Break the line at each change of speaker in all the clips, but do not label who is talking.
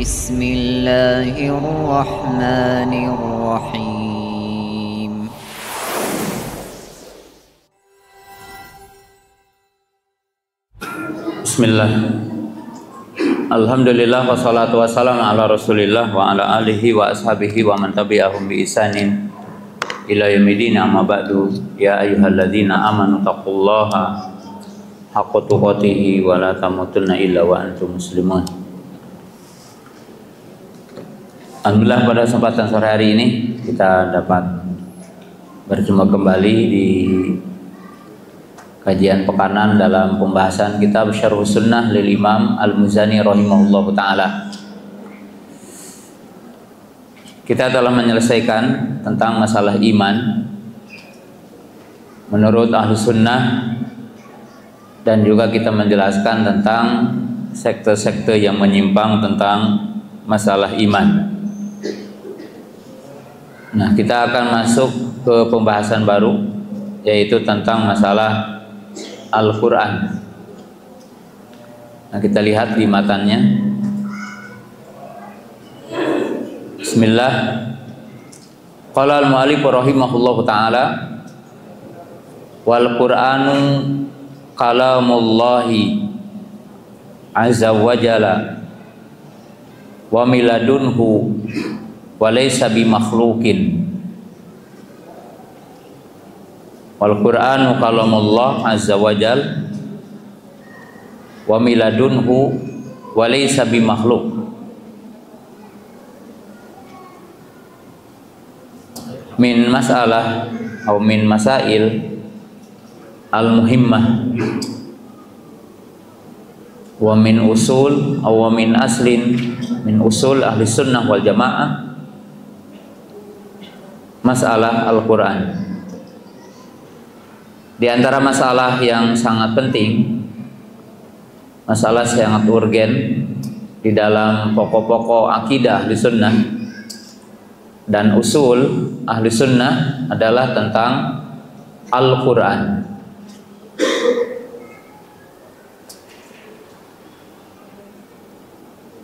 بسم الله الرحمن الرحيم.
Bismillah. Alhamdulillah wassalatu wassalamu ala Rasulillah wa ala alihi wa ashabihi wa man tabi'ahum bi ihsanin ila yaumil amma ba'du. Ya ayyuhalladzina amanu taqullaha haqqa tuqatih wa la tamutunna illa wa antum muslimun. Alhamdulillah, pada kesempatan sore hari ini kita dapat berjumpa kembali di kajian pekanan dalam pembahasan kitab Syarh Sunnah lil Imam Al-Muzani rahimahullahu taala. Kita telah menyelesaikan tentang masalah iman menurut ahli sunnah, dan juga kita menjelaskan tentang sekte-sekte yang menyimpang tentang masalah iman. Nah, kita akan masuk ke pembahasan baru, yaitu tentang masalah Al-Quran. Nah, kita lihat di matanya. Bismillah. Qala al-mu'allif rahimahullahu ta'ala, wal Qur'anu kalamullahi azza wa jalla wa miladunhu wa laysa bi makhluqin. Wal Qur'anu kalamullah azza wa jal wa miladunhu wa laysa bi makhluk. Min masalah atau min masail al-muhimmah wa min usul atau wa min aslin min usul ahli sunnah wal jamaah masalah Al-Quran. Di antara masalah yang sangat penting, masalah sangat urgen di dalam pokok-pokok akidah ahli sunnah dan usul ahli sunnah adalah tentang Al-Quran.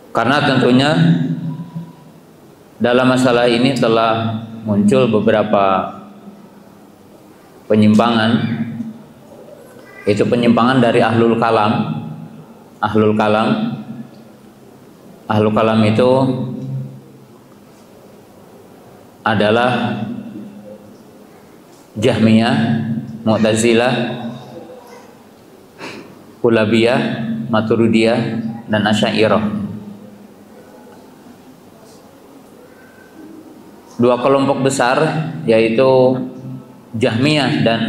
Karena tentunya dalam masalah ini telah muncul beberapa penyimpangan, yaitu penyimpangan dari ahlul kalam. Ahlul kalam itu adalah Jahmiyah, Mu'tazilah, Kulabiyah, Maturidiyah, dan Asy'ariyah. Dua kelompok besar, yaitu Jahmiyah dan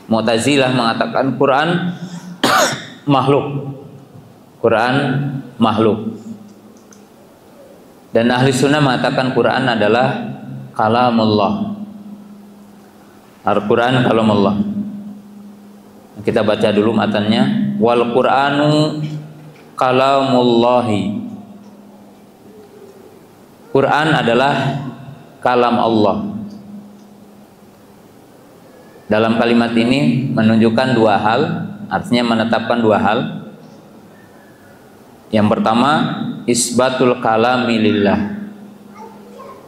Mu'tazilah, mengatakan Quran makhluk. Quran makhluk. Dan ahli sunnah mengatakan Quran adalah kalamullah. Al-Quran kalamullah. Kita baca dulu matanya. Wal Qur'anu kalamullahi. Quran adalah kalam Allah. Dalam kalimat ini menunjukkan dua hal, artinya menetapkan dua hal. Yang pertama, isbatul kalami lillah.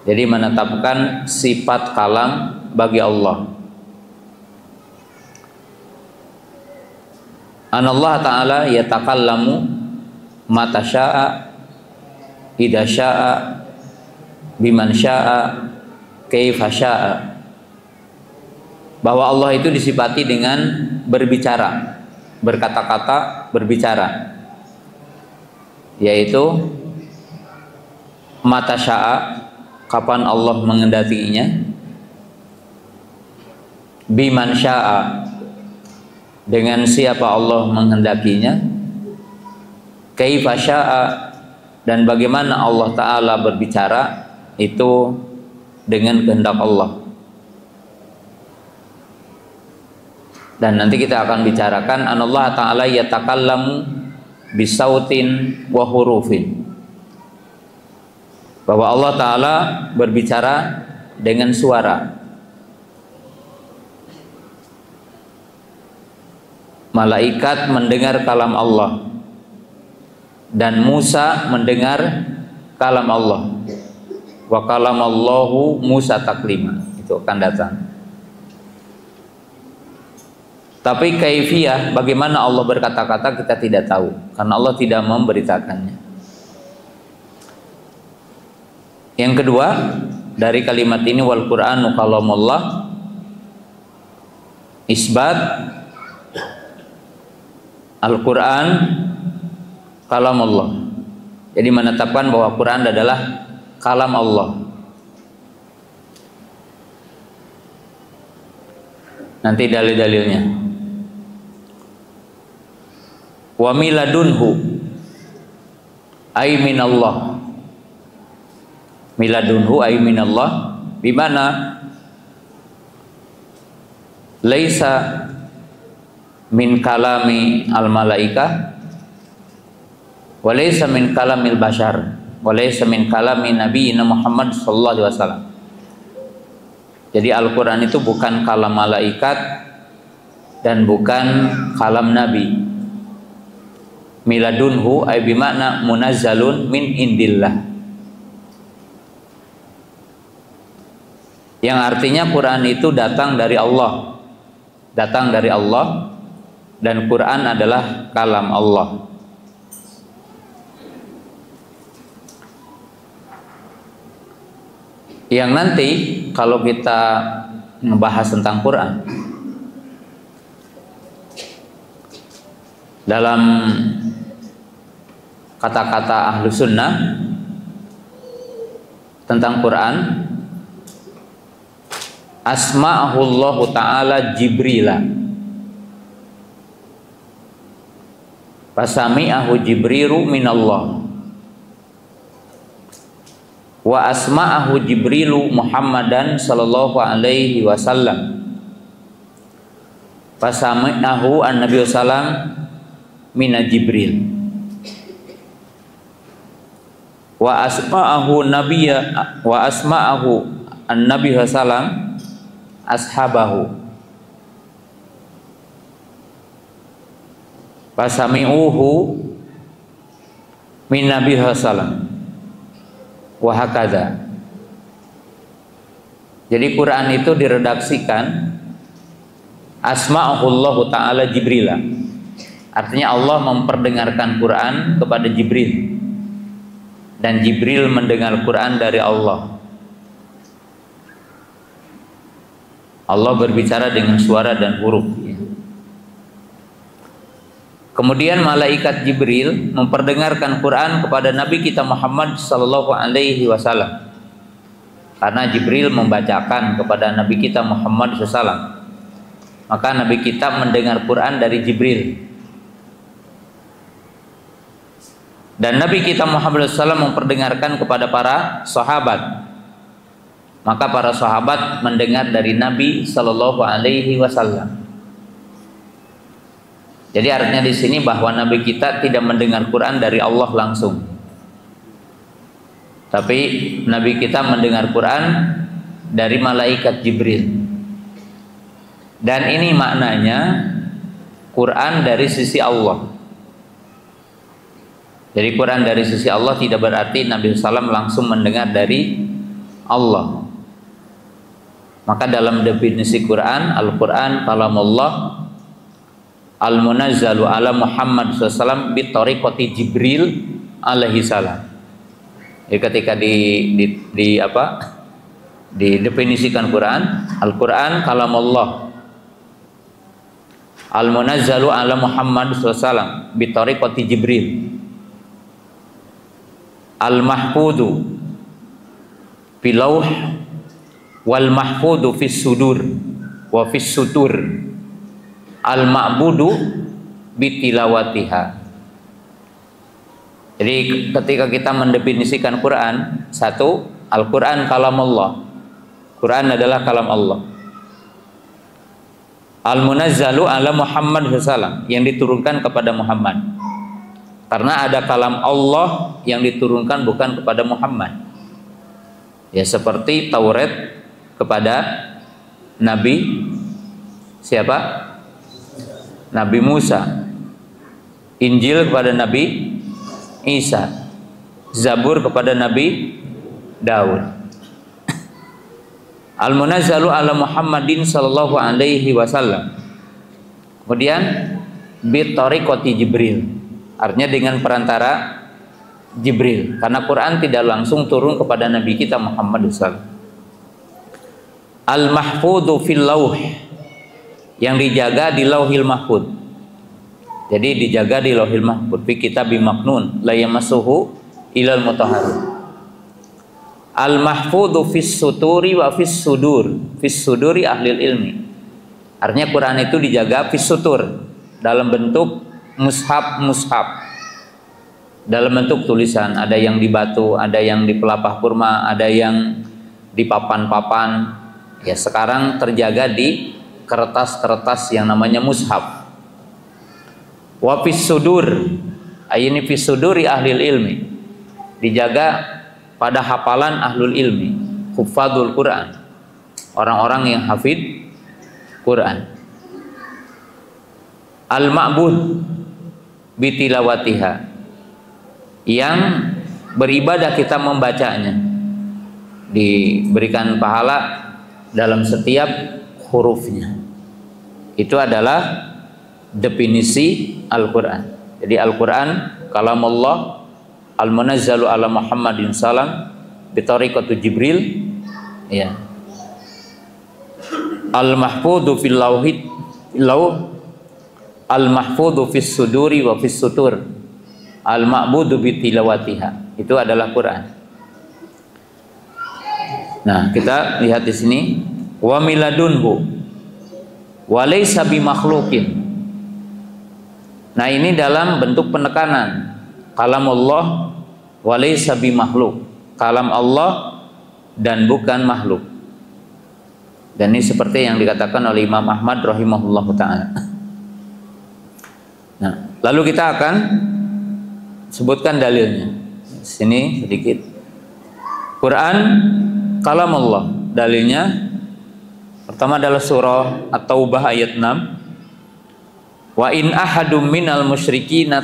Jadi menetapkan sifat kalam bagi Allah. Anallah ta'ala yatakallamu mata sya'a idza sya'a biman sya'a kaifa sya'a. Bahwa Allah itu disifati dengan berbicara, berkata-kata, berbicara, yaitu mata sya'a, kapan Allah mengendakinya, biman sya'a, dengan siapa Allah menghendakinya, kaifa sya'a, dan bagaimana Allah Ta'ala berbicara itu dengan kehendak Allah. Dan nanti kita akan bicarakan anallah ta'ala yatakallamu bisautin wa hurufin, bahwa Allah Ta'ala berbicara dengan suara. Malaikat mendengar kalam Allah dan Musa mendengar kalam Allah. Wa kalamallahu Musa taklima, itu akan datang. Tapi kaifiyah, bagaimana Allah berkata-kata, kita tidak tahu karena Allah tidak memberitakannya. Yang kedua, dari kalimat ini wal Qur'anu kalamullah, isbat Al-Quran kalamullah. Jadi menetapkan bahwa Quran adalah kalam Allah. Nanti dalil-dalilnya. Wa miladunhu ay minallah. Miladunhu ay minallah, bimana laisa min kalami al malaika wa laisa min kalamil bashar wa laisa min kalami nabiyina Muhammad sallallahu alaihi wasallam. Jadi Al-Qur'an itu bukan kalam malaikat dan bukan kalam nabi. Miladunhu ay bimakna munazzalun min indillah, yang artinya Quran itu datang dari Allah, datang dari Allah, dan Quran adalah kalam Allah. Yang nanti kalau kita membahas tentang Quran dalam kata-kata ahlu sunnah tentang Quran, asma'ahullahu ta'ala Jibrila, fasami'ahu Jibrilu minallah, wa asma'ahu Jibrilu Muhammadan sallallahu alaihi wasallam, fasami'ahu an-nabi sallam mina Jibril, wa asma'ahu nabiyya wa asma'ahu an-nabi sallam ashabahu, fasami'uhu min nabi sallam wa hakadha. Jadi Quran itu diredaksikan asma'ahullahu ta'ala Jibrila, artinya Allah memperdengarkan Quran kepada Jibril dan Jibril mendengar Quran dari Allah. Allah berbicara dengan suara dan huruf. Kemudian malaikat Jibril memperdengarkan Quran kepada Nabi kita Muhammad sallallahu alaihi wasallam. Karena Jibril membacakan kepada Nabi kita Muhammad SAW, maka Nabi kita mendengar Quran dari Jibril. Dan Nabi kita Muhammad SAW memperdengarkan kepada para sahabat, maka para sahabat mendengar dari Nabi Sallallahu Alaihi Wasallam. Jadi artinya di sini bahwa Nabi kita tidak mendengar Quran dari Allah langsung, tapi Nabi kita mendengar Quran dari malaikat Jibril. Dan ini maknanya Quran dari sisi Allah. Jadi Quran dari sisi Allah tidak berarti Nabi SAW langsung mendengar dari Allah. Maka dalam definisi Quran, Al-Quran kalamullah al-munazzalu ala Muhammad SAW bitariqati Jibril alaihi salam. Jadi ketika didefinisikan Quran, Al-Quran kalamullah al-munazzalu ala Muhammad SAW bitariqati Jibril, al-mahfudu filauh wal mahfudu fis sudur wa fis sutur, al-ma'budu bitilawatiha. Jadi ketika kita mendefinisikan Quran, satu, Al-Quran kalamullah, Quran adalah kalam Allah. Al-munazzalu ala Muhammad SAW, yang diturunkan kepada Muhammad. Karena ada kalam Allah yang diturunkan bukan kepada Muhammad. Ya seperti Taurat kepada Nabi siapa? Nabi Musa. Injil kepada Nabi Isa, Zabur kepada Nabi Daud. Al-munazzalu ala Muhammadin sallallahu alaihi wasallam. Kemudian bi tariqati Jibril, artinya dengan perantara Jibril, karena Quran tidak langsung turun kepada Nabi kita Muhammad SAW. Al-mahfudhu fil lauh, yang dijaga di lauhil mahfud. Jadi dijaga di lauhil mahfud. Fi kitabim maknun la yamassuhu ilal mutahharun. Al-mahfudhu fis suturi wa fis sudur. Fis suduri ahlil ilmi. Artinya Quran itu dijaga fis sutur, dalam bentuk mushaf. Dalam bentuk tulisan, ada yang di batu, ada yang di pelapah kurma, ada yang di papan-papan. Ya, sekarang terjaga di kertas-kertas yang namanya mushaf. Wa fis sudur, ayini fis suduri ahlil ilmi, dijaga pada hafalan ahlul ilmi, hufadzul Quran, orang-orang yang hafid Quran. Al-ma'bud bitilawatiha, yang beribadah kita membacanya, diberikan pahala dalam setiap hurufnya. Itu adalah definisi Al-Quran. Jadi Al-Quran kalamullah al-munazzalu ala Muhammadin salam bitariqatu Jibril, ya. Al-mahfudhu fil lauhid lauh, al-mahfudhu fis suduri wa fis sutur, al-ma'budu bitilawatiha. Itu adalah Quran. Nah, kita lihat di sini wa miladunhu wa laysa bimakhluqin. Nah, ini dalam bentuk penekanan. Kalamullah wa laysa bimakhluk. Kalam Allah dan bukan makhluk. Dan ini seperti yang dikatakan oleh Imam Ahmad rahimahullahu taala. Nah, lalu kita akan sebutkan dalilnya. Sini sedikit. Quran kalamullah. Dalilnya pertama adalah surah At-Taubah ayat 6. Wa in ahadum minal musyrikina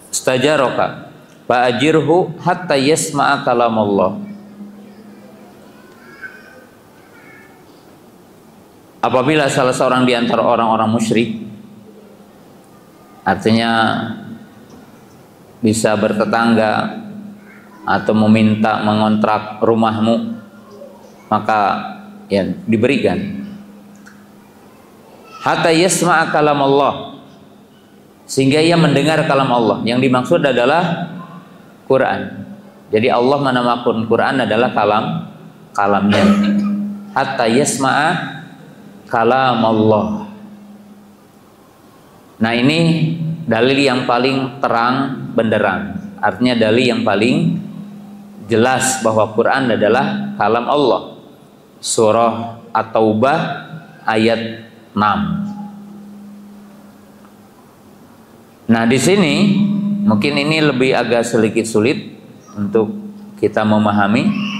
stajaraka fa ajirhu hatta yasma'a kalamullah. Apabila salah seorang di antara orang-orang musyrik, artinya bisa bertetangga atau meminta mengontrak rumahmu, maka ya diberikan hatta yasma'a kalam Allah, sehingga ia mendengar kalam Allah. Yang dimaksud adalah Quran. Jadi Allah menamakan Quran adalah kalamnya. Hatta yasma'a kalam Allah. Nah, ini dalil yang paling terang benderang. Artinya dalil yang paling jelas bahwa Quran adalah kalam Allah. Surah At-Taubah ayat 6. Nah, di sini mungkin ini lebih agak sedikit sulit untuk kita memahami.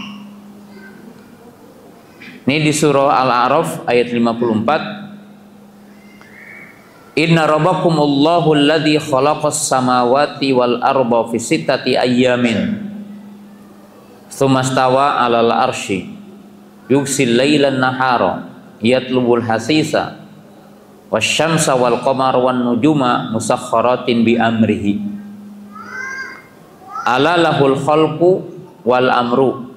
Ini di surah Al-A'raf ayat 54. Inna rabbakumullahu alladzi khalaqas samawati wal arda fi sittati ayyamin tsumma stawa 'alal arsy yugsil lailan nahara yatlubul hasisa wasyamsa wal qamara wan nujuma musakhkharatin bi amrihi ala lahul khalqu wal amru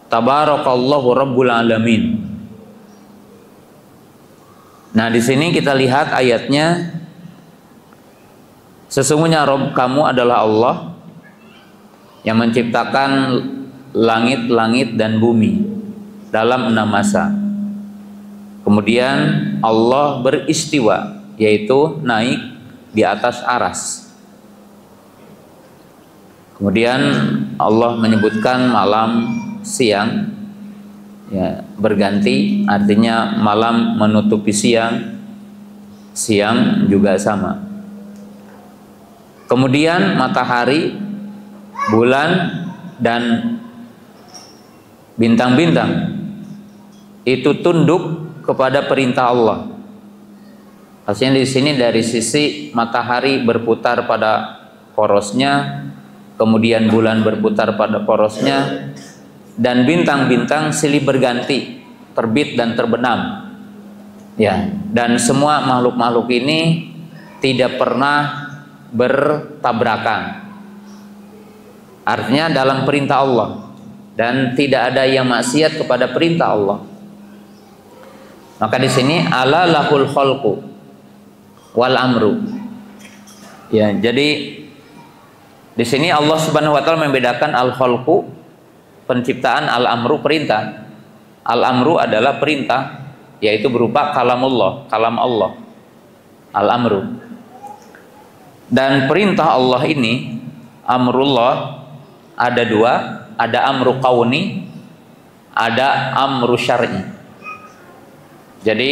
tabarakallahu rabbul alamin. Nah, di sini kita lihat ayatnya, sesungguhnya Rabb kamu adalah Allah yang menciptakan langit-langit dan bumi dalam 6 masa. Kemudian Allah beristiwa, yaitu naik di atas aras. Kemudian Allah menyebutkan malam siang, ya, berganti, artinya malam menutupi siang, siang juga sama. Kemudian matahari, bulan, dan bintang-bintang itu tunduk kepada perintah Allah. Artinya di sini dari sisi matahari berputar pada porosnya, kemudian bulan berputar pada porosnya, dan bintang-bintang silih berganti, terbit dan terbenam. Ya, dan semua makhluk-makhluk ini tidak pernah bertabrakan. Artinya dalam perintah Allah, dan tidak ada yang maksiat kepada perintah Allah. Maka di sini ala lahul khalqu wal amru. Ya, jadi di sini Allah Subhanahu wa taala membedakan al khalqu penciptaan, al amru perintah. Al amru adalah perintah, yaitu berupa kalamullah, kalam Allah. Al amru. Dan perintah Allah ini, amrullah, ada dua, ada amru kauni, ada amru syar'i. Jadi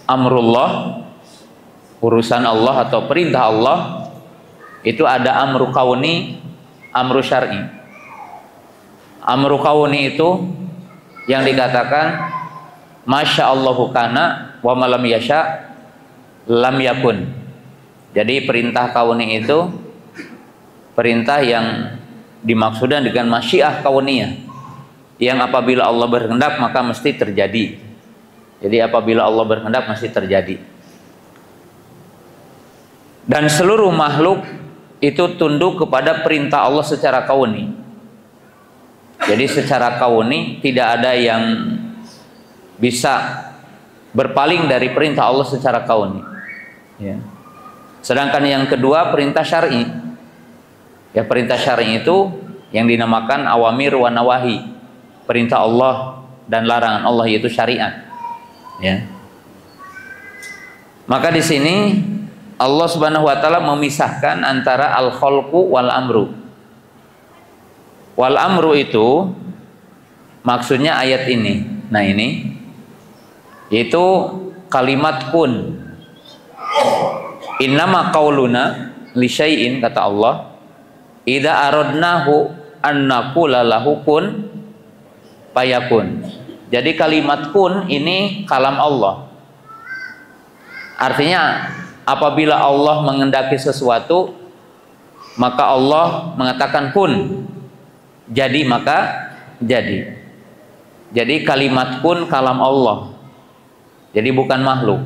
amrullah, urusan Allah atau perintah Allah, itu ada amru kauni, amru syar'i. Amru kauni itu yang dikatakan Masya Allahu kana wa malam yasha lam yakun. Jadi perintah kauni itu perintah yang dimaksudkan dengan masyiah kauniyah, yang apabila Allah berkehendak maka mesti terjadi. Jadi apabila Allah berkehendak mesti terjadi. Dan seluruh makhluk itu tunduk kepada perintah Allah secara kauni. Jadi secara kauni tidak ada yang bisa berpaling dari perintah Allah secara kauni. Ya. Sedangkan yang kedua perintah syar'i. Ya, perintah syar'i itu yang dinamakan awamir wa nawahi. Perintah Allah dan larangan Allah, yaitu syariat. Ya. Maka di sini Allah Subhanahu wa taala memisahkan antara al khalqu wal amru. Wal amru itu maksudnya ayat ini. Nah, ini yaitu kalimat kun. Innama qauluna li syai'in, kata Allah, idza aradnahu an naqula lahu kun fayakun. Jadi kalimat kun ini kalam Allah. Artinya apabila Allah menghendaki sesuatu, maka Allah mengatakan kun, jadi maka jadi. Jadi kalimat kun kalam Allah. Jadi bukan makhluk.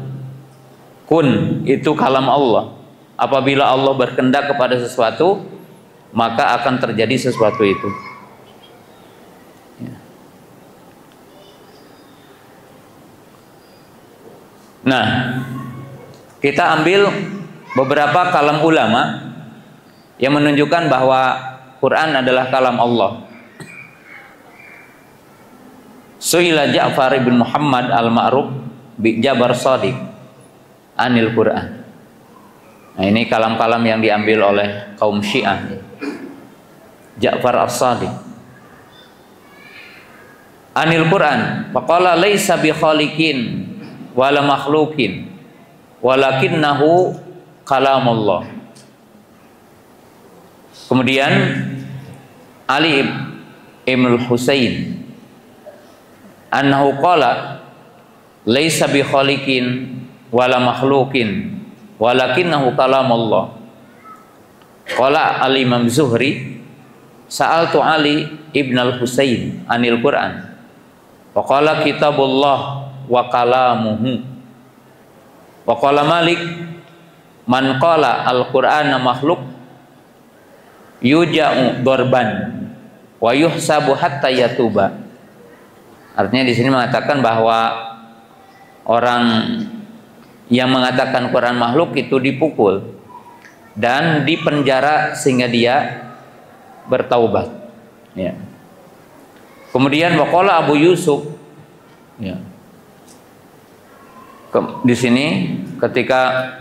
Kun itu kalam Allah. Apabila Allah berkehendak kepada sesuatu, maka akan terjadi sesuatu itu. Nah, kita ambil beberapa kalam ulama yang menunjukkan bahwa Quran adalah kalam Allah. Su'ila Ja'far bin Muhammad al-Ma'ruf bi Jabar Shadiq anil Quran. Nah, ini kalam-kalam yang diambil oleh kaum Syiah. Ja'far as-Shadiq anil Quran, faqala laisa bi khaliqin wala makhluqin walakinnahu kalamullah. Kemudian Ali ibn al-Husain annahu qala laisa bi khaliqin wala makhluqin walakinnahu kalamullah. Qala al-Imam Zuhri sa'altu Ali ibn al-Husain anil Quran wa qala kitabullah wa kalamuhu. Wa qala Malik man qala al-Qur'ana makhluk yuja'u darban wa yuhsabu hatta yatuba. Artinya di sini mengatakan bahwa orang yang mengatakan Quran makhluk itu dipukul dan dipenjara sehingga dia bertaubat. Ya. Kemudian waqala Abu Yusuf, ya. Di sini ketika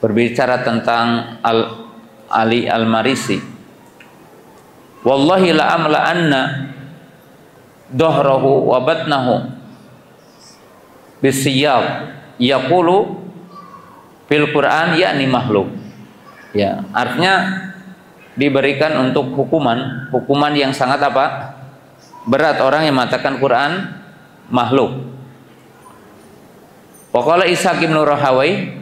berbicara tentang Ali al-Marisi, wallahi la amla anna dohrahu wa batnahu bisiyab yaqulu fil Quran yakni makhluk. Ya, artinya diberikan untuk hukuman yang sangat apa? Berat orang yang mengatakan Quran makhluk. Wa qala Ishaq bin Rahawai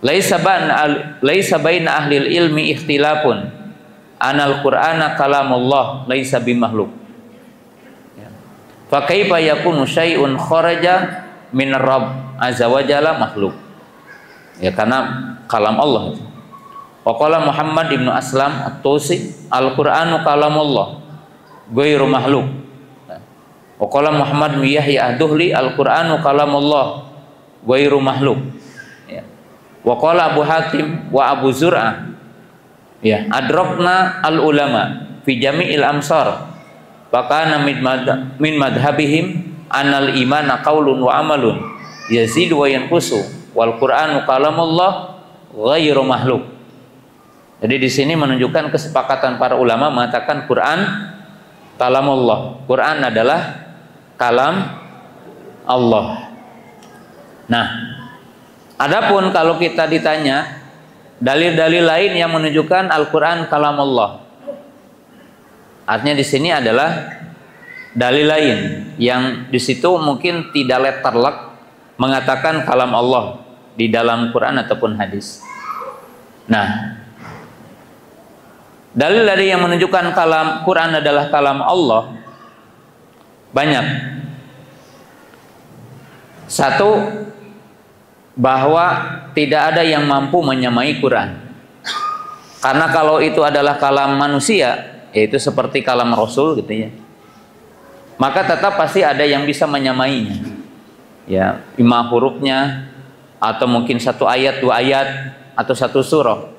laisa baina ahli ilmi ikhtilafun anal qur'ana kalamullah laisa bimakhluk. Fa kaifa yakunu syai'un kharaja min rabb azza wa jalla makhluk. Ya, karena kalam Allah. Wa qala Muhammad ibnu Aslam at-Tusi al-Qur'anu kalamullah ghairu makhluk. Wa qala Muhammad bin Yahya ad-Duhli al-Qur'anu kalamullah ghairu makhluk. Ya. Wa qala Abu Hatim wa Abu Zur'ah ya adrakna al-ulama fi jami'il amsar fakana min madhabihim anal imana qaulun wa amalun yazidu wa yanqusu wal Qur'anu kalamullah ghairu makhluk. Jadi di sini menunjukkan kesepakatan para ulama mengatakan Quran kalamullah. Quran adalah kalam Allah. Nah, adapun kalau kita ditanya dalil-dalil lain yang menunjukkan Al-Quran kalam Allah, artinya di sini adalah dalil lain yang di situ mungkin tidak letterlek mengatakan kalam Allah di dalam Quran ataupun hadis. Nah, dalil-dalil yang menunjukkan kalam Quran adalah kalam Allah banyak. Satu, bahwa tidak ada yang mampu menyamai Quran. Karena kalau itu adalah kalam manusia, yaitu seperti kalam Rasul gitu ya, maka tetap pasti ada yang bisa menyamainya. Ya, 5 hurufnya atau mungkin 1 ayat, 2 ayat atau 1 surah.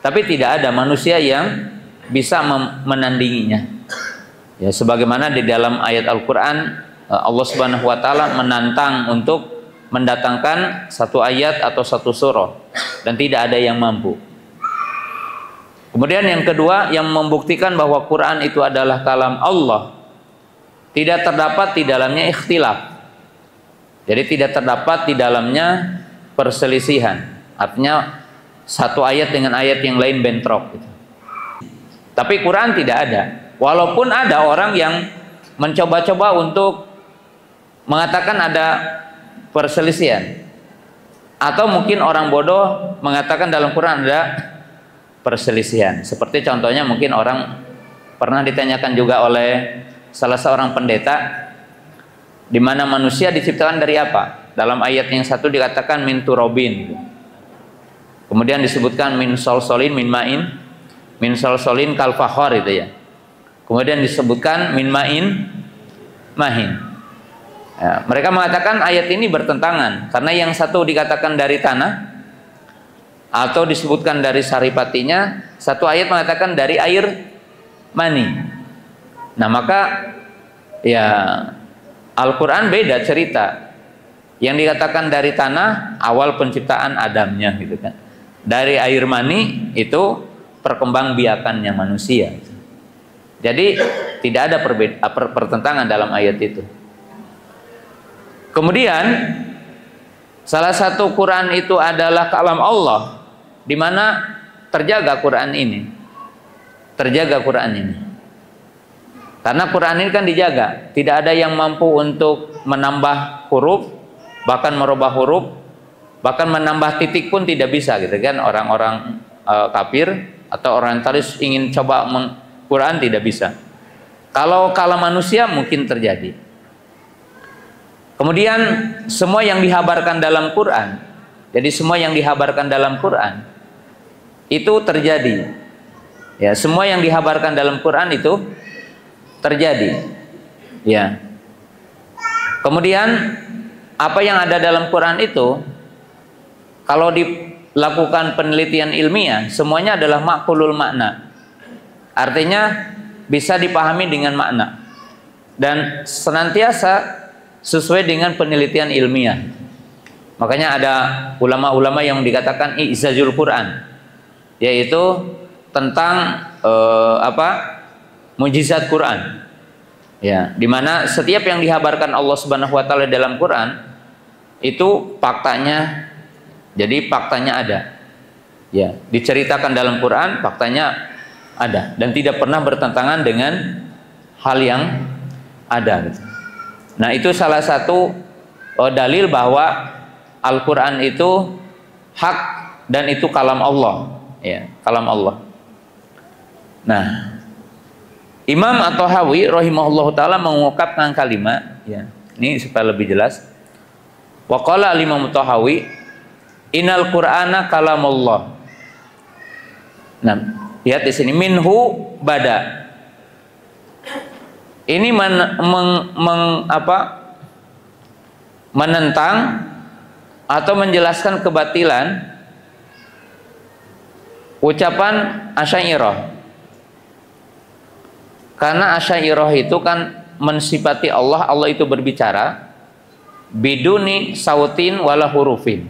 Tapi tidak ada manusia yang bisa menandinginya. Ya, sebagaimana di dalam ayat Al-Qur'an Allah Subhanahu wa taala menantang untuk mendatangkan 1 ayat atau 1 surah dan tidak ada yang mampu. Kemudian yang kedua yang membuktikan bahwa Quran itu adalah kalam Allah, tidak terdapat di dalamnya ikhtilaf. Jadi tidak terdapat di dalamnya perselisihan. Artinya 1 ayat dengan ayat yang lain bentrok gitu. Tapi Quran tidak ada. Walaupun ada orang yang mencoba-coba untuk mengatakan ada perselisihan, atau mungkin orang bodoh mengatakan dalam Quran ada perselisihan. Seperti contohnya mungkin orang pernah ditanyakan juga oleh salah seorang pendeta, di mana manusia diciptakan dari apa? Dalam ayat yang satu dikatakan min turobin, kemudian disebutkan min solsolin min ma'in, min solsolin kal fakhor itu ya. Kemudian disebutkan min ma'in mahin. Ya, mereka mengatakan ayat ini bertentangan karena yang satu dikatakan dari tanah atau disebutkan dari saripatinya, satu ayat mengatakan dari air mani. Nah, maka ya Al-Quran beda cerita. Yang dikatakan dari tanah awal penciptaan Adamnya gitu kan. Dari air mani itu perkembangbiakannya manusia. Jadi tidak ada pertentangan dalam ayat itu. Kemudian salah satu Quran itu adalah kalam Allah, di mana terjaga Quran ini. Terjaga Quran ini. Karena Quran ini kan dijaga, tidak ada yang mampu untuk menambah huruf, bahkan merubah huruf, bahkan menambah titik pun tidak bisa gitu kan. Orang-orang kafir atau orientalis ingin coba Quran tidak bisa. Kalau kalam manusia mungkin terjadi. Kemudian semua yang dihabarkan dalam Quran, jadi semua yang dihabarkan dalam Quran itu terjadi. Ya, semua yang dihabarkan dalam Quran itu terjadi. Ya. Kemudian apa yang ada dalam Quran itu kalau dilakukan penelitian ilmiah, semuanya adalah maqulul makna. Artinya bisa dipahami dengan makna dan senantiasa sesuai dengan penelitian ilmiah. Makanya ada ulama-ulama yang dikatakan i'zazul Quran, yaitu tentang mujizat Quran. Ya, dimana setiap yang dihabarkan Allah Subhanahu wa taala dalam Quran itu faktanya, jadi faktanya ada. Ya, diceritakan dalam Quran, faktanya ada dan tidak pernah bertentangan dengan hal yang ada. Nah, itu salah satu dalil bahwa Al-Quran itu hak dan itu kalam Allah, ya, kalam Allah. Nah, Imam At-Tahawi rahimahullahu taala mengungkapkan kalimat, ya, ini supaya lebih jelas. Wa qala al-Imam At-Tahawi, innal Qur'ana kalamullah. Nah, lihat di sini minhu bada. Ini menentang atau menjelaskan kebatilan ucapan Asy'ariyah. Karena Asy'ariyah itu kan mensifati Allah itu berbicara biduni sautin wala hurufin.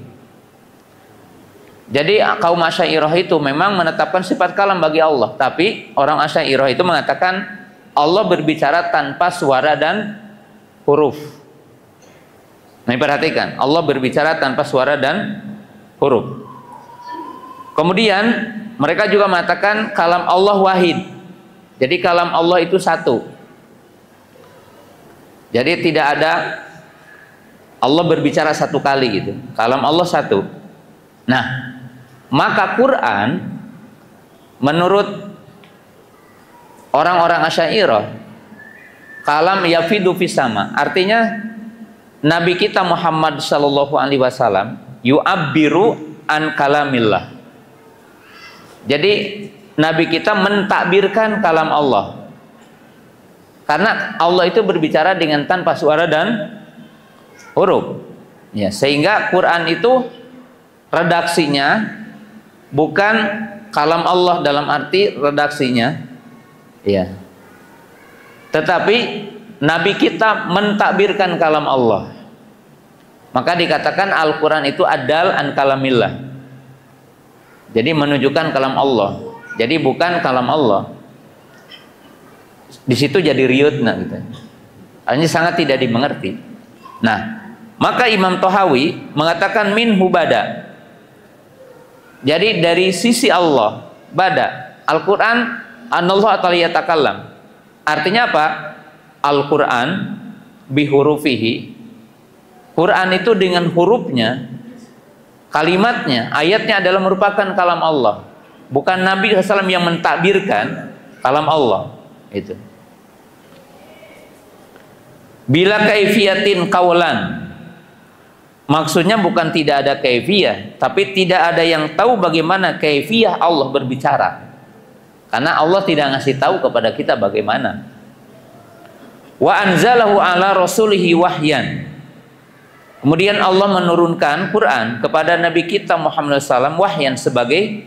Jadi kaum Asy'ariyah itu memang menetapkan sifat kalam bagi Allah, tapi orang Asy'ariyah itu mengatakan Allah berbicara tanpa suara dan huruf. Nah, perhatikan, Allah berbicara tanpa suara dan huruf. Kemudian mereka juga mengatakan kalam Allah wahid. Jadi kalam Allah itu satu. Jadi tidak ada Allah berbicara satu kali gitu. Kalam Allah satu. Nah, maka Quran menurut orang-orang Asy'ariyah kalam yafidu fis sama. Artinya Nabi kita Muhammad sallallahu alaihi wasallam yu'abbiru an kalamillah. Jadi Nabi kita mentakbirkan kalam Allah. Karena Allah itu berbicara dengan tanpa suara dan huruf. Ya, sehingga Quran itu redaksinya bukan kalam Allah dalam arti redaksinya, ya. Tetapi Nabi kita mentakbirkan kalam Allah. Maka dikatakan Al-Quran itu adal an kalamillah. Jadi menunjukkan kalam Allah. Jadi bukan kalam Allah. Di situ jadi riutna gitu. Ini sangat tidak dimengerti. Nah, maka Imam Tahawi mengatakan minhu bada. Jadi dari sisi Allah, bada. Al-Quran anallahu ta'ala yatakallam. Artinya apa? Al-Quran bihurufihi. Quran itu dengan hurufnya, kalimatnya, ayatnya adalah merupakan kalam Allah. Bukan Nabi SAW yang mentakbirkan kalam Allah. Itu. Bila kaifiyatin kaulan. Maksudnya bukan tidak ada kaifiyah, tapi tidak ada yang tahu bagaimana kaifiyah Allah berbicara. Karena Allah tidak ngasih tahu kepada kita bagaimana. Wa anzalahu ala rasulihi wahyan. Kemudian Allah menurunkan Quran kepada Nabi kita Muhammad SAW wahyan sebagai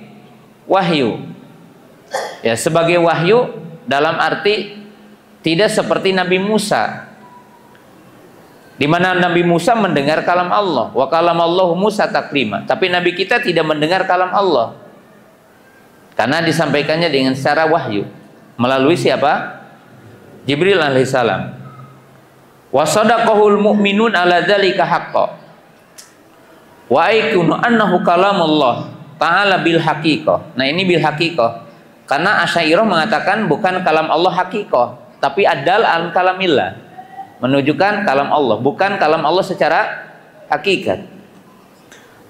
wahyu. Ya, sebagai wahyu dalam arti tidak seperti Nabi Musa. Di mana Nabi Musa mendengar kalam Allah, wa kalamallahu Musa taklima. Tapi Nabi kita tidak mendengar kalam Allah. Karena disampaikannya dengan secara wahyu melalui siapa? Jibril alaihissalam. Wa sadaqahul mu'minun ala dzalika haqqan. Wa aikunu annahu kalamullah ta'ala bil haqiqah. Nah, ini bil haqiqah. Karena Asy'ariyah mengatakan bukan kalam Allah haqiqah, tapi adal an kalamillah. Menunjukkan kalam Allah, bukan kalam Allah secara hakikat.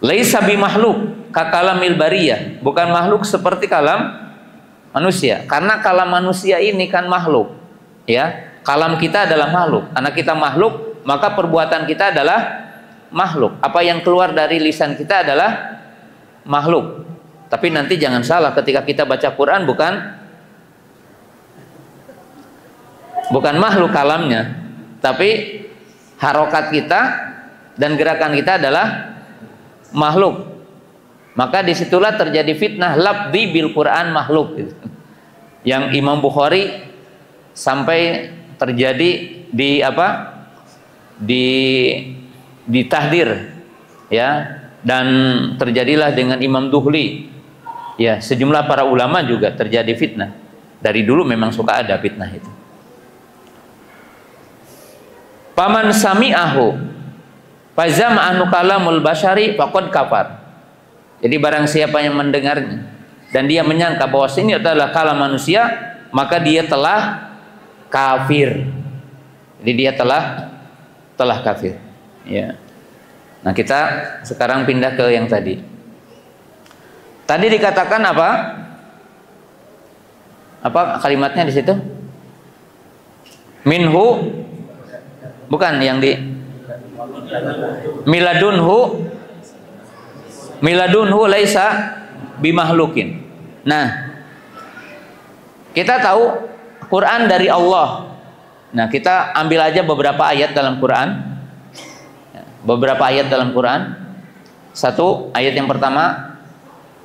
Laisa bi makhluk ka kalamil bariyah, bukan makhluk seperti kalam manusia. Karena kalam manusia ini kan makhluk, ya. Kalam kita adalah makhluk. Karena kita makhluk, maka perbuatan kita adalah makhluk. Apa yang keluar dari lisan kita adalah makhluk. Tapi nanti jangan salah, ketika kita baca Quran bukan makhluk kalamnya, tapi harokat kita dan gerakan kita adalah makhluk. Maka disitulah terjadi fitnah labdi bil Quran makhluk gitu. Yang Imam Bukhari sampai terjadi di di tahdir, ya, dan terjadilah dengan Imam Duhli, ya, sejumlah para ulama juga terjadi fitnah. Dari dulu memang suka ada fitnah itu. Paman sami'ahu fazama anu kalamul basyari faqad kafar. Jadi barang siapa yang mendengarnya dan dia menyangka bahwa ini adalah kalam manusia, maka dia telah kafir. Jadi dia telah kafir. Ya. Nah, kita sekarang pindah ke yang tadi. Tadi dikatakan apa? Apa kalimatnya di situ? Minhu, bukan yang di miladunhu laisa bimahlukin. Nah, kita tahu Quran dari Allah. Nah, kita ambil aja beberapa ayat dalam Quran. Beberapa ayat dalam Quran. Satu, ayat yang pertama,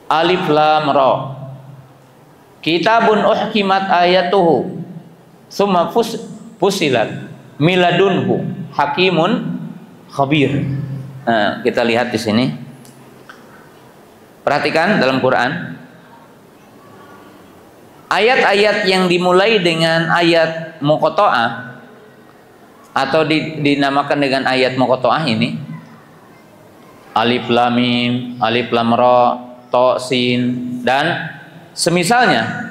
Alif Lam Ra. Kitabun uhkimat ayatuhu summa fusilat miladunhu hakimun khabir. Nah, kita lihat di sini. Perhatikan dalam Quran. Ayat-ayat yang dimulai dengan ayat muqatta'ah atau dinamakan dengan ayat muqatta'ah ini, Alif Lam Mim, Alif Lam Ra, Ta Sin dan semisalnya,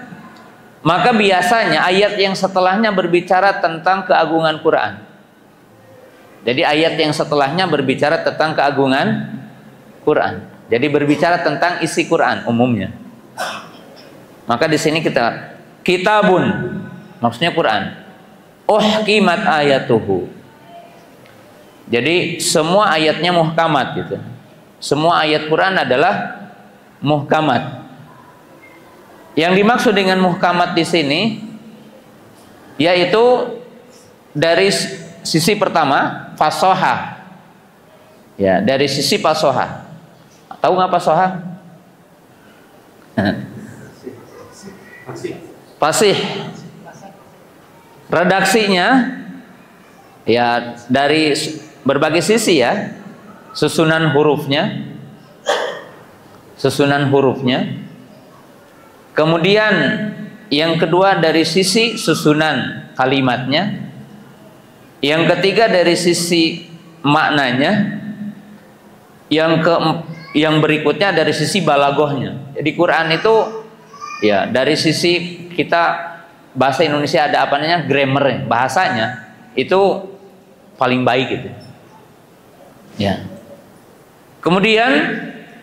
maka biasanya ayat yang setelahnya berbicara tentang keagungan Quran. Jadi ayat yang setelahnya berbicara tentang keagungan Quran. Jadi berbicara tentang isi Quran umumnya. Maka di sini kita kitabun, maksudnya Quran. Uhkimat ayatuhu. Jadi semua ayatnya muhkamat gitu. Semua ayat Quran adalah muhkamat. Yang dimaksud dengan muhkamat di sini yaitu dari sisi pertama fasohah. Ya, dari sisi fasohah. Tahu nggak fasohah? Fasih. Redaksinya ya dari berbagai sisi ya. Susunan hurufnya. Kemudian yang kedua dari sisi susunan kalimatnya. Yang ketiga dari sisi maknanya. Yang berikutnya dari sisi balagohnya. Jadi Quran itu ya dari sisi kita bahasa Indonesia ada apa namanya grammar, bahasanya itu paling baik gitu. Ya. Kemudian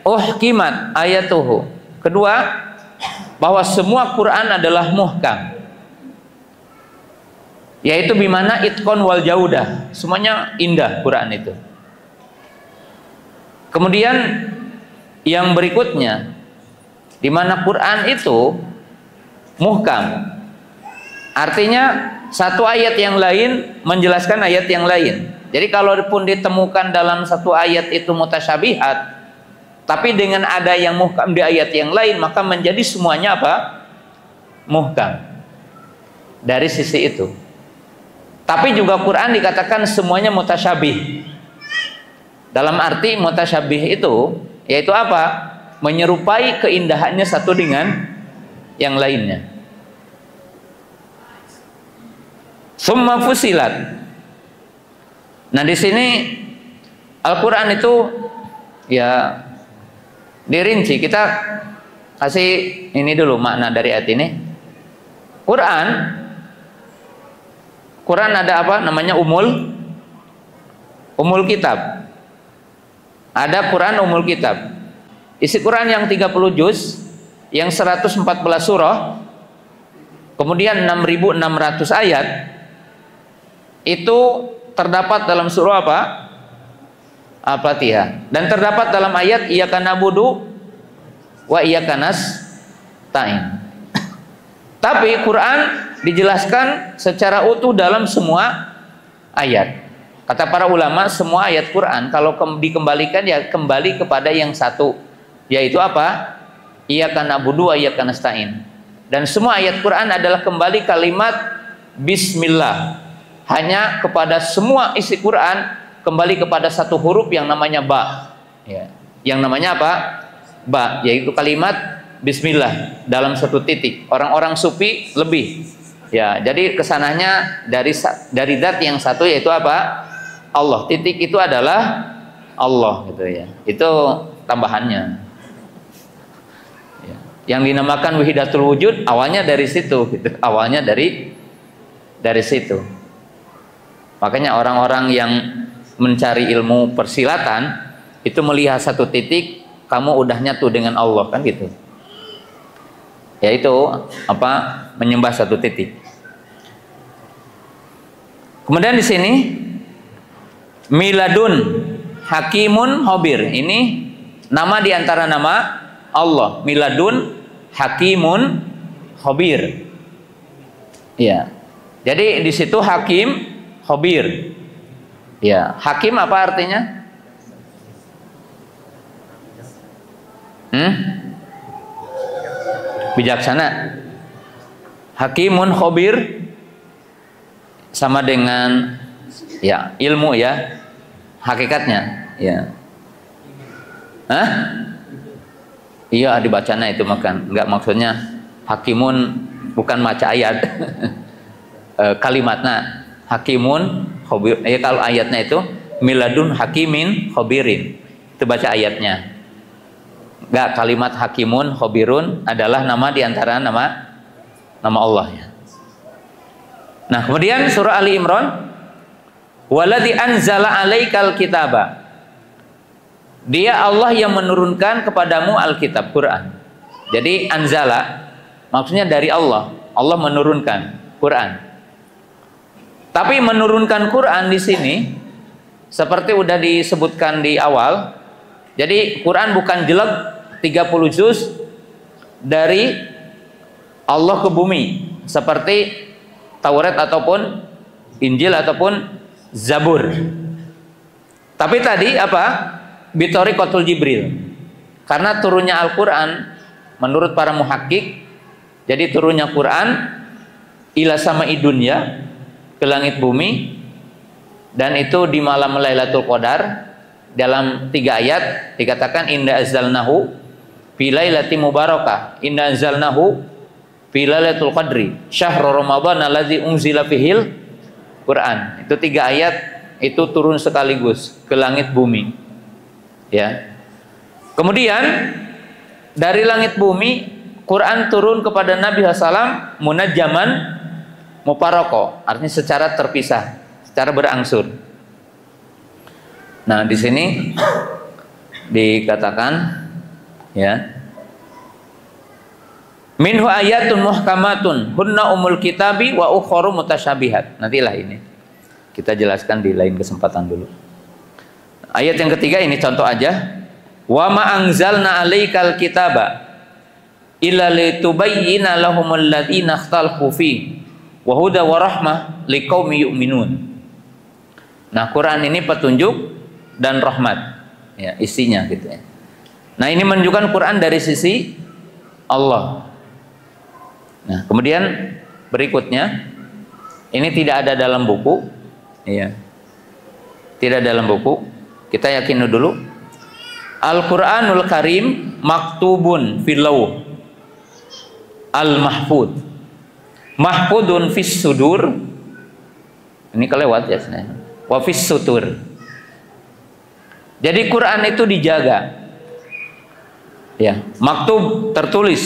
uhkimat ayatuhu. Kedua, bahwa semua Quran adalah muhkam. Yaitu bimana itqon wal jaudah. Semuanya indah Quran itu. Kemudian yang berikutnya, di mana Quran itu muhkam. Artinya satu ayat yang lain menjelaskan ayat yang lain. Jadi kalaupun ditemukan dalam satu ayat itu mutasyabihat, tapi dengan ada yang muhkam di ayat yang lain, maka menjadi semuanya apa? Muhkam. Dari sisi itu. Tapi juga Quran dikatakan semuanya mutasyabih. Dalam arti mutasyabih itu yaitu apa? Menyerupai keindahannya satu dengan yang lainnya. Summa fusilat. Nah, di sini Al-Qur'an itu ya dirinci. Kita kasih ini dulu makna dari ayat ini. Quran ada apa? Namanya umul kitab. Ada Quran umul kitab. Isi Quran yang 30 juz, yang 114 surah, kemudian 6.600 ayat, itu terdapat dalam surah apa? Al-Fatihah. Dan terdapat dalam ayat iyyaka na'budu wa iyyaka nasta'in. Tapi Quran dijelaskan secara utuh dalam semua ayat. Kata para ulama, semua ayat Quran kalau dikembalikan ya kembali kepada yang satu, yaitu apa? Iyyaka na'budu wa iyyaka nasta'in. Dan semua ayat Quran adalah kembali kalimat bismillah. Hanya kepada semua isi Quran kembali kepada satu huruf yang namanya ba. Ya. Yang namanya apa? Ba, yaitu kalimat bismillah dalam satu titik. Orang-orang sufi lebih. Ya, jadi kesananya dari zat yang satu yaitu apa? Allah. Titik itu adalah Allah gitu ya. Itu tambahannya. Ya. Yang dinamakan wahidatul wujud awalnya dari situ gitu. Awalnya dari situ. Makanya orang-orang yang mencari ilmu persilatan itu melihat satu titik, kamu udah nyatu dengan Allah kan gitu. yaitu apa? Menyembah satu titik. Kemudian di sini miladun hakimun khabir. Ini nama di antara nama Allah. Miladun hakimun khabir. Ya. Jadi di situ hakim khabir. Ya, hakim apa artinya? Bijaksana. Hakimun khabir sama dengan ya ilmu ya, hakikatnya ya. Iya dibacana itu makan, enggak maksudnya hakimun bukan maca ayat. Kalimatnya hakimun khabir. Ya kalau ayatnya itu miladun hakimin khabirin, itu baca ayatnya. Enggak, kalimat hakimun khabirun adalah nama di antara nama Allah ya. Nah, kemudian surah Ali Imran, waladzi anzala 'alaikal kitaba. Dia Allah yang menurunkan kepadamu Alkitab, Quran. Jadi anzala maksudnya dari Allah. Allah menurunkan Quran. Tapi menurunkan Quran di sini seperti udah disebutkan di awal. Jadi Quran bukan jelek 30 juz dari Allah ke bumi seperti Taurat ataupun Injil ataupun Zabur. Tapi tadi apa? Bitoriqatul Jibril. Karena turunnya Al-Quran menurut para muhakkik, jadi turunnya Quran ila sama'i dunya, ke langit bumi, dan itu di malam Lailatul Qadar. Dalam 3 ayat dikatakan inna anzalnahu fi lailatin mubarakah, inna anzalnahu fi lailatul qadri syahrul ramadhan allazi unzila fihil Quran. Itu 3 ayat itu turun sekaligus ke langit bumi ya. Kemudian dari langit bumi Quran turun kepada Nabi SAW munajjaman muparoko, artinya secara terpisah, secara berangsur. Nah di sini dikatakan ya, minhu ayatun muhkamatun hunna umul kitabi wa ukharu mutasyabihat. Nantilah ini kita jelaskan di lain kesempatan dulu. Ayat yang ketiga ini contoh aja. Wa ma anzalna 'alaikal kitaba illa litubayyina lahumul ladzina ikhtalafu fi wa huda wa rahmah liqaumi yu'minun. Nah, Quran ini petunjuk dan rahmat ya isinya gitu ya. Nah, ini menunjukkan Quran dari sisi Allah. Nah, kemudian berikutnya ini tidak ada dalam buku ya. Tidak dalam buku. Kita yakin dulu Al-Qur'anul Karim maktubun fil lauh al-mahfud mahfudun fis sudur. Ini kelewat ya sebenarnya. Wa fis sutur. Jadi Quran itu dijaga. Ya, maktub tertulis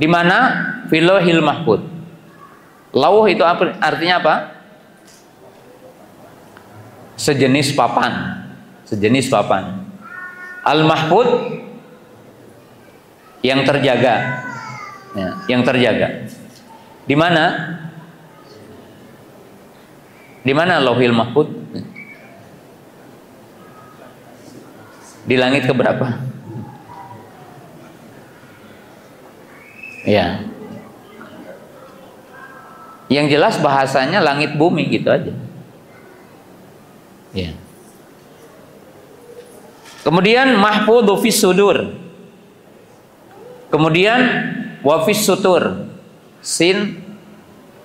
di mana fil lauhil mahfud. Lauh itu apa, artinya apa? Sejenis papan. Sejenis papan. Al-mahfud yang terjaga. Ya, yang terjaga. Di mana? Di mana lauhil mahfud? Di langit keberapa? Ya. Yang jelas bahasanya langit bumi gitu aja. Ya. Kemudian mahfudhu fis sudur. Kemudian wa fis sutur. Sin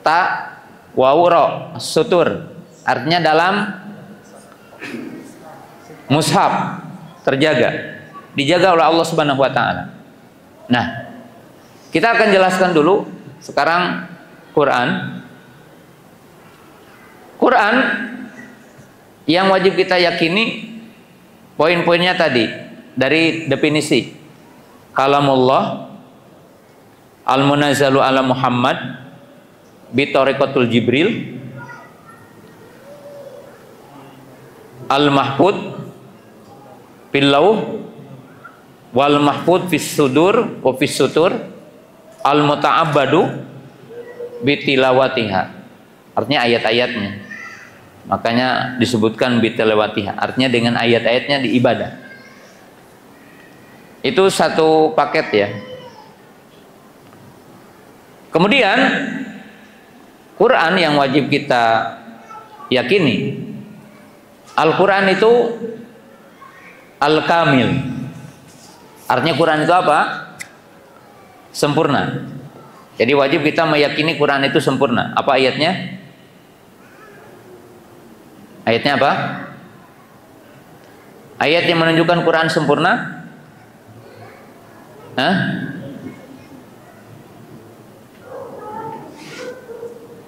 ta wawu ra sutur. Artinya dalam mushaf terjaga. Dijaga oleh Allah Subhanahu wa taala. Nah, kita akan jelaskan dulu sekarang Quran. Quran yang wajib kita yakini poin-poinnya tadi dari definisi kalamullah al-munazzalu ala Muhammad bitoriqatul Jibril al-mahfud fil lauh wal mahfud fis sudur wa fis sutur al-muta'abbadu bitilawatiha, artinya ayat-ayatnya. Makanya disebutkan bitilawatiha, artinya dengan ayat-ayatnya diibadah. Itu satu paket ya. Kemudian Quran yang wajib kita yakini, Al-Quran itu Al-Kamil. Artinya Quran itu apa? Sempurna. Jadi wajib kita meyakini Quran itu sempurna. Apa ayatnya? Ayatnya apa? Ayat yang menunjukkan Quran sempurna? Hah?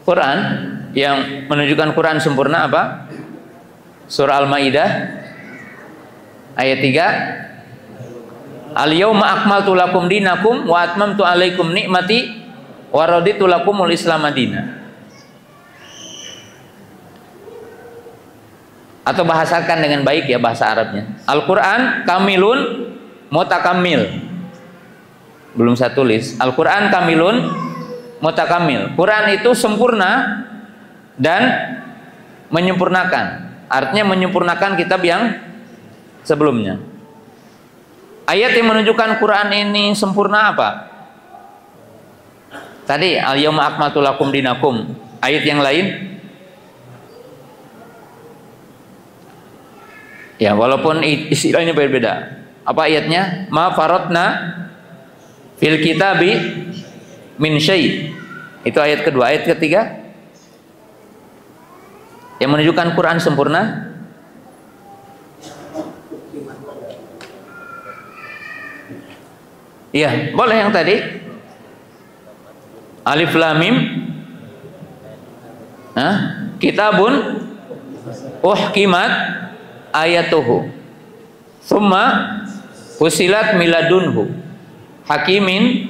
Quran yang menunjukkan Quran sempurna apa? Surah Al-Maidah ayat 3. Al-yauma akmaltu lakum dinakum wa atmamtu alaikum nikmati wa raditu lakumul Islam madina. Atau bahasakan dengan baik ya bahasa Arabnya. Al-Quran kamilun mutakamil. Belum saya tulis. Al-Quran kamilun mutakamil. Quran itu sempurna dan menyempurnakan. Artinya menyempurnakan kitab yang sebelumnya. Ayat yang menunjukkan Quran ini sempurna apa? Tadi al-yauma akmaltu lakum dinakum. Ayat yang lain? Ya, walaupun istilahnya berbeda. Apa ayatnya? Ma faratna fil kitabi min syai'. Itu ayat kedua. Ayat ketiga yang menunjukkan Quran sempurna. Iya, boleh yang tadi. Alif Lam Mim. Kitabun uhkimat ayatuhu. Tsumma fusilat miladunhu. Hakimin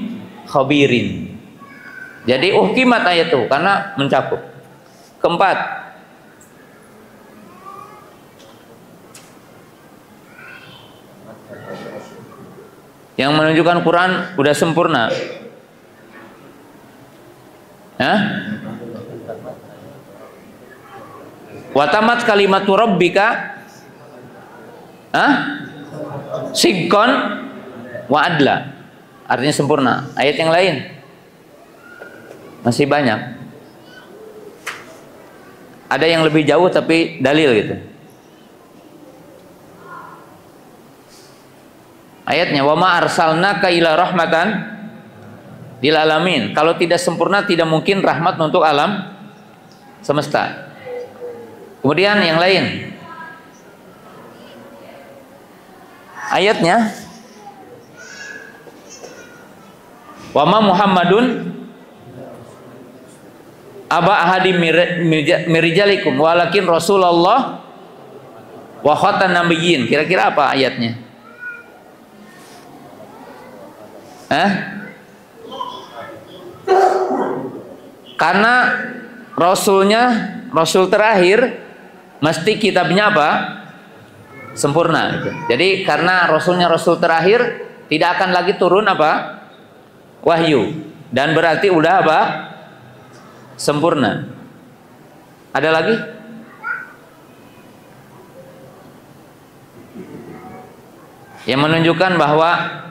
khabirin. Jadi uhkimat ayatuhu karena mencakup. Keempat, yang menunjukkan Quran udah sempurna. Watamat kalimatu rabbika sidqan wa adla. Artinya sempurna. Ayat yang lain masih banyak. Ada yang lebih jauh tapi dalil gitu. Ayatnya wa ma arsalnaka ila rahmatan lil alamin. Kalau tidak sempurna tidak mungkin rahmat untuk alam semesta. Kemudian yang lain. Ayatnya wa ma Muhammadun aba ahadim mirijalikum walakin Rasulullah wa khatan nabiyyin. Kira-kira apa ayatnya? Karena Rasulnya Rasul terakhir, mesti kitabnya apa? Sempurna. Jadi karena Rasulnya Rasul terakhir, tidak akan lagi turun apa? Wahyu. Dan berarti udah apa? Sempurna. Ada lagi? Yang menunjukkan bahwa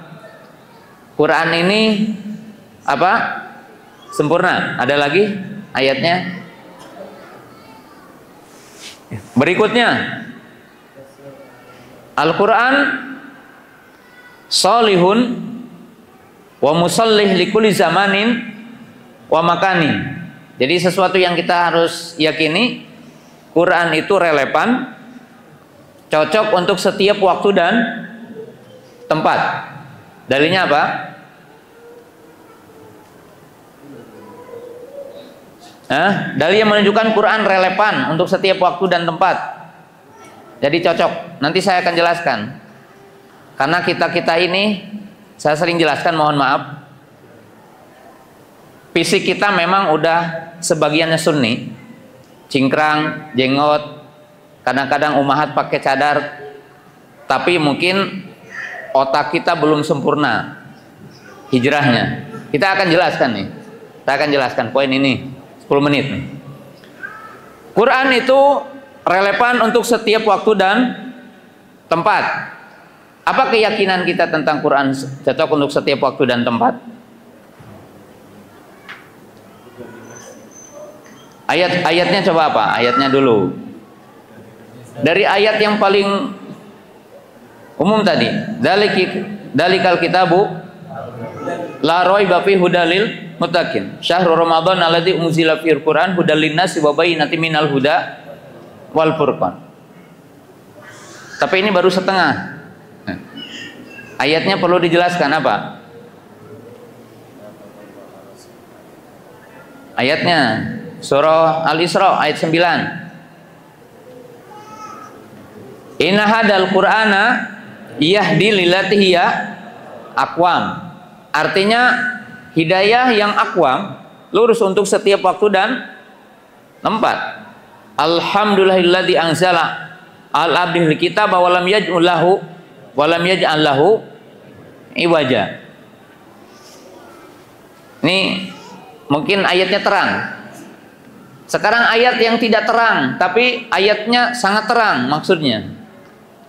Quran ini apa? Sempurna. Ada lagi ayatnya? Berikutnya, Al-Quran salihun wa musallih likulli zamanin wa makanin. Jadi sesuatu yang kita harus yakini, Quran itu relevan, cocok untuk setiap waktu dan tempat. Dalilnya apa? Dalil yang menunjukkan Quran relevan untuk setiap waktu dan tempat. Jadi cocok. Nanti saya akan jelaskan. Karena kita ini, saya sering jelaskan, mohon maaf, fisik kita memang udah sebagiannya sunni, cingkrang, jenggot, kadang-kadang umahat pakai cadar, tapi mungkin otak kita belum sempurna hijrahnya. Kita akan jelaskan nih. Kita akan jelaskan poin ini 10 menit nih. Quran itu relevan untuk setiap waktu dan tempat. Apa keyakinan kita tentang Quran cocok untuk setiap waktu dan tempat? Ayatnya coba apa? Ayatnya dulu. Dari ayat yang paling umum tadi, dalikal kitabu la raiba fi hudalil muttaqin. Syahrul Ramadan alladzi unzila fihil Qur'an hudal linnasi wa bayyinatin minal huda wal furqan. Tapi ini baru setengah. Ayatnya perlu dijelaskan apa? Ayatnya surah Al-Isra ayat 9. Inna hadal Qur'ana yahdi lillati hiya aqwam. Artinya hidayah yang aqwam, lurus untuk setiap waktu dan tempat. Alhamdulillahilladzi anzala al-abdil kitaba wa lam yaj'al lahu iwaja. Ini mungkin ayatnya terang. Sekarang ayat yang tidak terang, tapi ayatnya sangat terang maksudnya.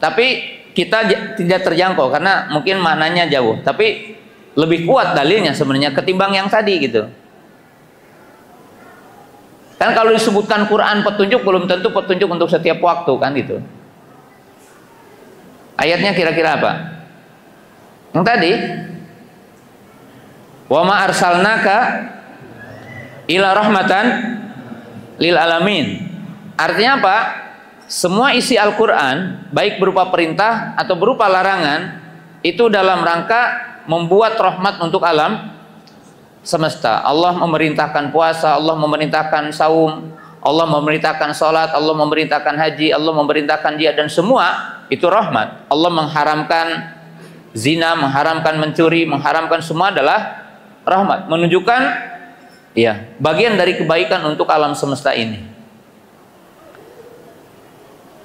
Tapi kita tidak terjangkau karena mungkin maknanya jauh. Tapi lebih kuat dalilnya sebenarnya ketimbang yang tadi gitu. Kan kalau disebutkan Quran petunjuk belum tentu petunjuk untuk setiap waktu kan gitu. Ayatnya kira-kira apa? Yang tadi, wa ma arsalnaka ila rahmatan lil alamin. Artinya apa? Semua isi Al-Quran, baik berupa perintah atau berupa larangan, itu dalam rangka membuat rahmat untuk alam semesta. Allah memerintahkan puasa, Allah memerintahkan saum, Allah memerintahkan sholat, Allah memerintahkan haji, Allah memerintahkan jihad, dan semua itu rahmat. Allah mengharamkan zina, mengharamkan mencuri, mengharamkan, semua adalah rahmat, menunjukkan ya bagian dari kebaikan untuk alam semesta ini.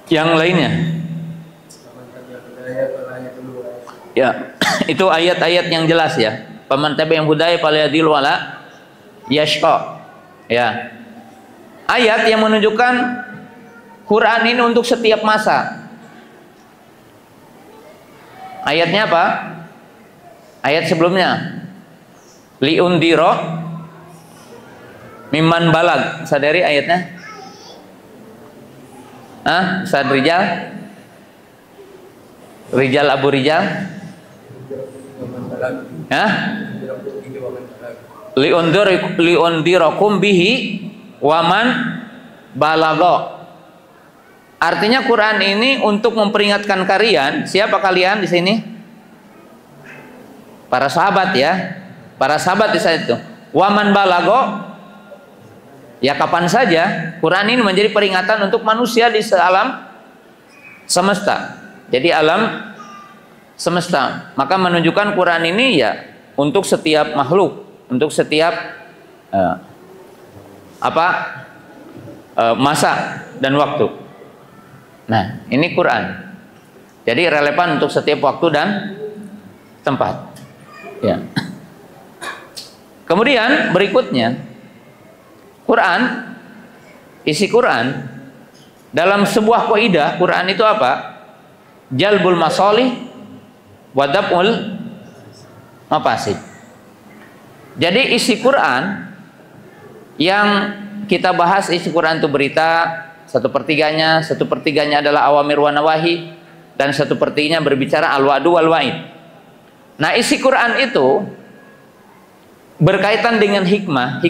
Yang lainnya ya itu ayat-ayat yang jelas ya. Faman tabi'al hudaya falyadil wala yashqa. Ya. Ayat yang menunjukkan Quran ini untuk setiap masa. Ayatnya apa? Ayat sebelumnya. Liundiro mimman balag. Sadari ayatnya? Ustaz Rijal? Rijal Abu Rijal? Liundirakum bihi waman balago. Artinya Quran ini untuk memperingatkan kalian. Siapa kalian di sini? Para sahabat ya. Para sahabat di saat itu. Waman balago, ya kapan saja. Quran ini menjadi peringatan untuk manusia di alam semesta. Jadi alam semesta. Maka menunjukkan Quran ini ya untuk setiap makhluk, untuk setiap masa dan waktu. Nah, ini Quran. Jadi relevan untuk setiap waktu dan tempat. Ya. Kemudian berikutnya, Quran, isi Quran dalam sebuah kaidah. Quran itu apa? Jalbul masalih wa daf'ul mafasid. Jadi isi Quran yang kita bahas, isi Quran itu berita, 1/3-nya adalah awamir wa nawahi, dan 1/3-nya berbicara al-wa'du wal wa'id. Nah, isi Quran itu berkaitan dengan hikmah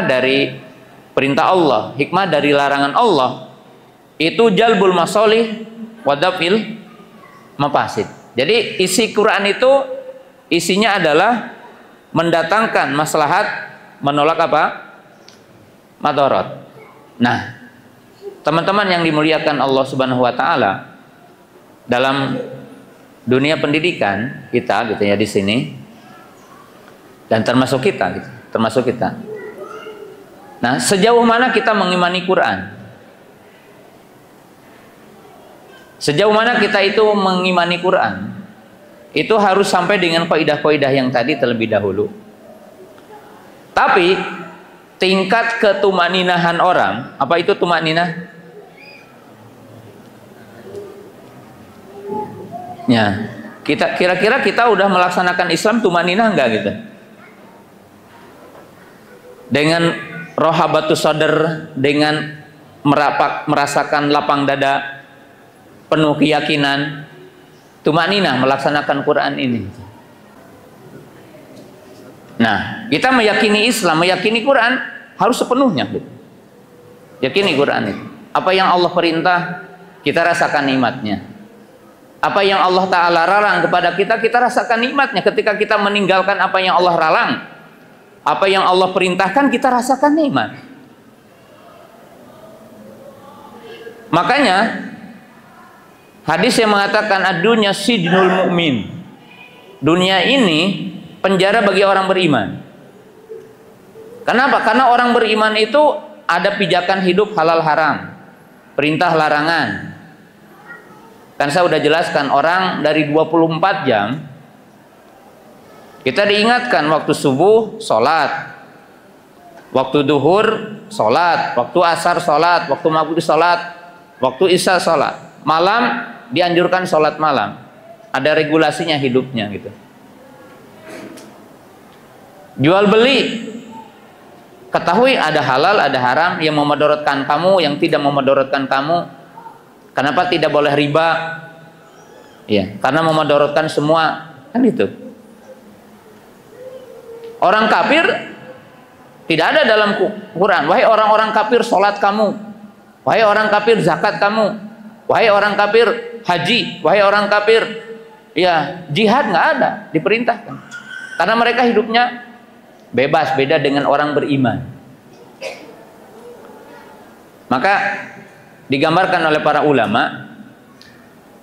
dari perintah Allah, hikmah dari larangan Allah. Itu jalbul masalih wa daf'il mafasid. Jadi isi Quran itu isinya adalah mendatangkan maslahat, menolak apa? Madarat. Nah, teman-teman yang dimuliakan Allah Subhanahu wa taala, dalam dunia pendidikan kita gitu ya di sini, dan termasuk kita gitu, termasuk kita. Nah, sejauh mana kita mengimani Quran? Sejauh mana kita itu mengimani Quran? itu harus sampai dengan kaidah-kaidah yang tadi terlebih dahulu. Tapi tingkat ketumaninahan orang, apa itu tumaninah? Ya, kira-kira kita udah melaksanakan Islam tumaninah enggak gitu? Dengan rohabatus sadar, dengan merasakan lapang dada, penuh keyakinan, tumaninah melaksanakan Quran ini. Nah, kita meyakini Islam, meyakini Quran harus sepenuhnya. Yakini Quran itu. Apa yang Allah perintah, kita rasakan nikmatnya. Apa yang Allah Ta'ala larang kepada kita, kita rasakan nikmatnya. Ketika kita meninggalkan apa yang Allah larang, apa yang Allah perintahkan, kita rasakan nikmat. Makanya hadis yang mengatakan ad-dunya sijnul mu'min. Dunia ini penjara bagi orang beriman. Kenapa? Karena orang beriman itu ada pijakan hidup halal haram, perintah larangan. Kan saya udah jelaskan, orang dari 24 jam kita diingatkan waktu subuh sholat, waktu duhur sholat, waktu asar sholat, waktu maghrib sholat, waktu isya sholat, malam dianjurkan sholat malam. Ada regulasinya hidupnya gitu. Jual beli, ketahui ada halal, ada haram, yang memudaratkan kamu, yang tidak memudaratkan kamu. Kenapa tidak boleh riba? Ya, karena memudaratkan semua, kan gitu. Orang kafir tidak ada dalam Quran, wahai orang-orang kafir sholat kamu, wahai orang kafir zakat kamu, wahai orang kafir haji, wahai orang kafir ya jihad, nggak ada diperintahkan. Karena mereka hidupnya bebas, beda dengan orang beriman. Maka digambarkan oleh para ulama,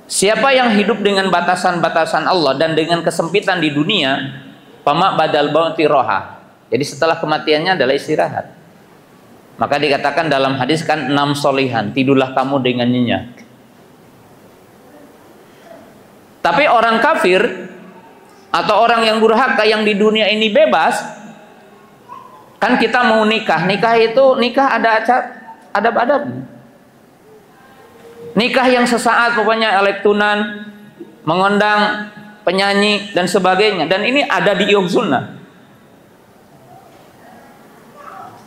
siapa yang hidup dengan batasan-batasan Allah dan dengan kesempitan di dunia, pama badal bauti roha. Jadi setelah kematiannya adalah istirahat. Maka dikatakan dalam hadis kan 6 solihan, tidurlah kamu dengan nyenyak. Tapi orang kafir atau orang yang durhaka yang di dunia ini bebas, kan kita mau nikah, nikah ada adab-adab. Nikah yang sesaat pokoknya elektunan, mengundang penyanyi dan sebagainya, dan ini ada di sunnah.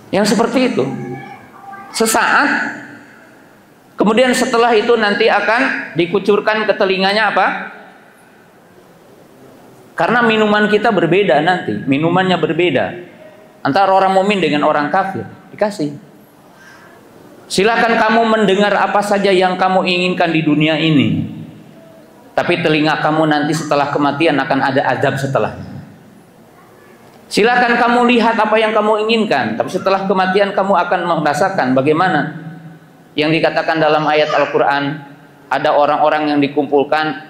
Yang seperti itu sesaat, kemudian setelah itu nanti akan dikucurkan ke telinganya apa? Karena minuman kita berbeda nanti, minumannya berbeda antara orang mukmin dengan orang kafir. Dikasih, silakan kamu mendengar apa saja yang kamu inginkan di dunia ini, tapi telinga kamu nanti setelah kematian akan ada azab setelahnya. Silakan kamu lihat apa yang kamu inginkan, tapi setelah kematian kamu akan merasakan bagaimana yang dikatakan dalam ayat Al-Quran, ada orang-orang yang dikumpulkan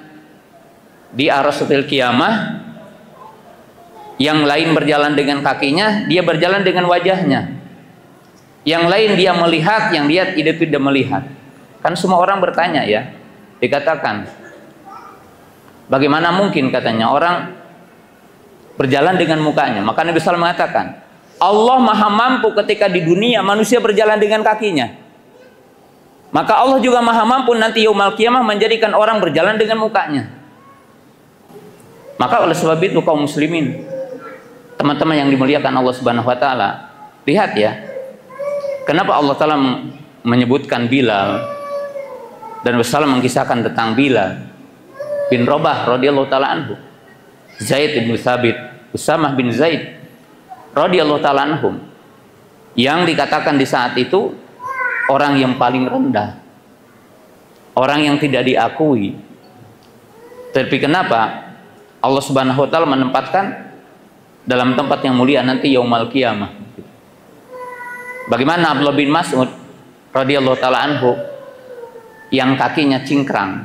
di arasatil kiamah, yang lain berjalan dengan kakinya, dia berjalan dengan wajahnya. Yang lain dia melihat, yang dia tidak melihat. Kan semua orang bertanya ya, dikatakan bagaimana mungkin katanya orang berjalan dengan mukanya. Maka Nabi SAW mengatakan, Allah maha mampu ketika di dunia manusia berjalan dengan kakinya, maka Allah juga maha mampu nanti yaumul qiyamah menjadikan orang berjalan dengan mukanya. Maka oleh sebab itu kaum muslimin, teman-teman yang dimuliakan Allah Subhanahu wa taala, lihat ya, kenapa Allah Ta'ala menyebutkan Bilal dan Rasulullah mengisahkan tentang Bilal bin Rabah radhiyallahu ta'ala anhu, Zaid bin Thabit, Usamah bin Zaid radhiyallahu ta'ala anhum, yang dikatakan di saat itu orang yang paling rendah, orang yang tidak diakui. Tapi kenapa Allah Subhanahu wa taala menempatkan dalam tempat yang mulia nanti yaumul qiyamah? Bagaimana Abdullah bin Mas'ud radhiyallahu taala anhu yang kakinya cingkrang,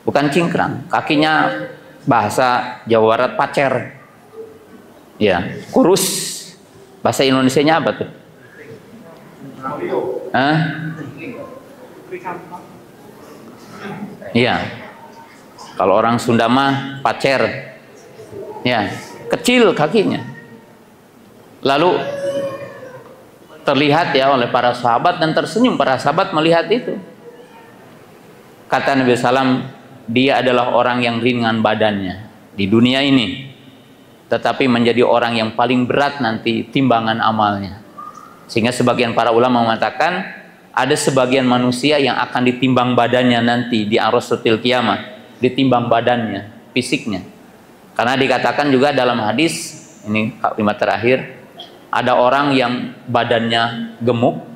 bukan cingkrang, kakinya bahasa Jawa Barat pacer, ya, kurus. Bahasa Indonesianya apa tuh? Iya. Kalau orang Sunda mah pacer, ya, kecil kakinya. Lalu terlihat ya oleh para sahabat dan tersenyum para sahabat melihat itu. Kata Nabi SAW, dia adalah orang yang ringan badannya di dunia ini, tetapi menjadi orang yang paling berat nanti timbangan amalnya. Sehingga sebagian para ulama mengatakan ada sebagian manusia yang akan ditimbang badannya nanti di Arasatil Qiyamah, ditimbang badannya, fisiknya. Karena dikatakan juga dalam hadis, ini kalimat terakhir, ada orang yang badannya gemuk,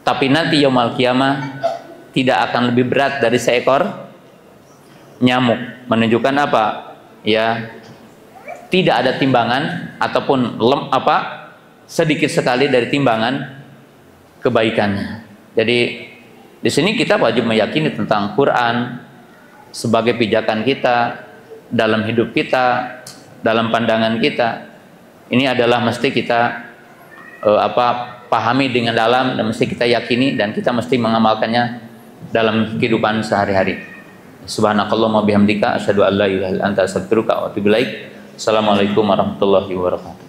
tapi nanti yaumul qiyamah tidak akan lebih berat dari seekor nyamuk. Menunjukkan apa? Ya, tidak ada timbangan ataupun sedikit sekali dari timbangan kebaikannya. Jadi di sini kita wajib meyakini tentang Quran sebagai pijakan kita dalam hidup kita, dalam pandangan kita. Ini adalah mesti kita pahami dengan dalam dan mesti kita yakini dan kita mesti mengamalkannya dalam kehidupan sehari-hari. Subhanakallahumma bihamdika asyhadu an la ilaha illa anta astaghfiruka wa atubu ilaik. Assalamualaikum warahmatullahi wabarakatuh.